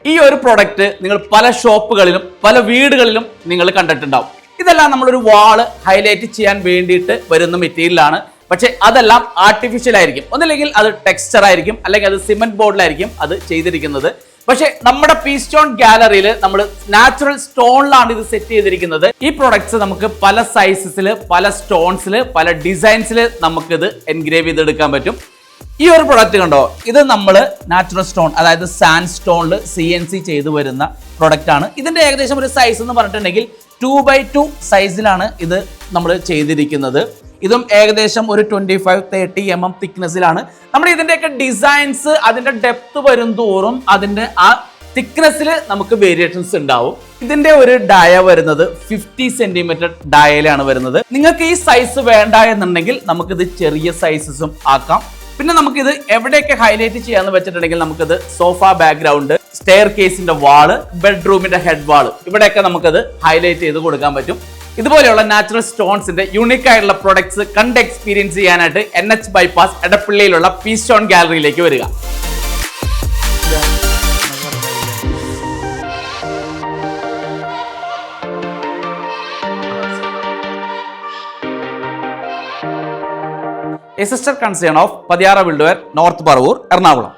ഈ ഒരു പ്രൊഡക്റ്റ് നിങ്ങൾ പല ഷോപ്പുകളിലും പല വീടുകളിലും നിങ്ങൾ കണ്ടിട്ടുണ്ടാവും. ഇതെല്ലാം നമ്മളൊരു വാള് ഹൈലൈറ്റ് ചെയ്യാൻ വേണ്ടിയിട്ട് വരുന്ന മെറ്റീരിയലാണ്. പക്ഷെ അതെല്ലാം ആർട്ടിഫിഷ്യൽ ആയിരിക്കും. ഒന്നില്ലെങ്കിൽ അത് ടെക്സ്ചർ ആയിരിക്കും, അല്ലെങ്കിൽ അത് സിമെന്റ് ബോർഡിലായിരിക്കും അത് ചെയ്തിരിക്കുന്നത്. പക്ഷെ നമ്മുടെ പീസ് സ്റ്റോൺ ഗാലറിയിൽ നമ്മൾ നാച്ചുറൽ സ്റ്റോണിലാണ് ഇത് സെറ്റ് ചെയ്തിരിക്കുന്നത്. ഈ പ്രൊഡക്ട്സ് നമുക്ക് പല സൈസസിൽ, പല സ്റ്റോൺസിൽ, പല ഡിസൈൻസിൽ നമുക്കിത് എൻഗ്രേവ് ചെയ്തെടുക്കാൻ പറ്റും. ഈ ഒരു പ്രൊഡക്റ്റ് കണ്ടോ, ഇത് നമ്മൾ നാച്ചുറൽ സ്റ്റോൺ, അതായത് സാൻഡ് സ്റ്റോണിൽ CNC ചെയ്തു വരുന്ന പ്രൊഡക്റ്റ് ആണ്. ഇതിന്റെ ഏകദേശം ഒരു സൈസ് എന്ന് പറഞ്ഞിട്ടുണ്ടെങ്കിൽ 2x2 സൈസിലാണ് ഇത് നമ്മൾ ചെയ്തിരിക്കുന്നത്. ഇതും ഏകദേശം ഒരു 25-30 mm തിക്നെസ്സിലാണ്. നമ്മൾ ഇതിന്റെയൊക്കെ ഡിസൈൻസ് അതിന്റെ ഡെപ്ത് വരും തോറും അതിന്റെ ആ തിക്നെസ്സിൽ നമുക്ക് വേരിയേഷൻസ് ഉണ്ടാവും. ഇതിന്റെ ഒരു ഡയ വരുന്നത് 50 സെന്റിമീറ്റർ ഡയയിലാണ് വരുന്നത്. നിങ്ങൾക്ക് ഈ സൈസ് വേണ്ട എന്നുണ്ടെങ്കിൽ നമുക്കിത് ചെറിയ സൈസസും ആക്കാം. പിന്നെ നമുക്കിത് എവിടെയൊക്കെ ഹൈലൈറ്റ് ചെയ്യാന്ന് വെച്ചിട്ടുണ്ടെങ്കിൽ നമുക്കിത് സോഫ ബാക്ക്ഗ്രൗണ്ട്, സ്റ്റെയർ കേസിന്റെ വാള്, ബെഡ്റൂമിന്റെ ഹെഡ് വാള്, ഇവിടെയൊക്കെ നമുക്കത് ഹൈലൈറ്റ് ചെയ്ത് കൊടുക്കാൻ പറ്റും. ഇതുപോലെയുള്ള നാച്ചുറൽ സ്റ്റോൺസിന്റെ യൂണിക് ആയിട്ടുള്ള പ്രൊഡക്ട്സ് കണ്ട് എക്സ്പീരിയൻസ് ചെയ്യാനായിട്ട് NH ബൈപ്പാസ് എടപ്പള്ളിയിലുള്ള പീസ് സ്റ്റോൺ ഗാലറിയിലേക്ക് വരിക. A sister concern of Padiyara Buildware, North Parvur, Ernakulam.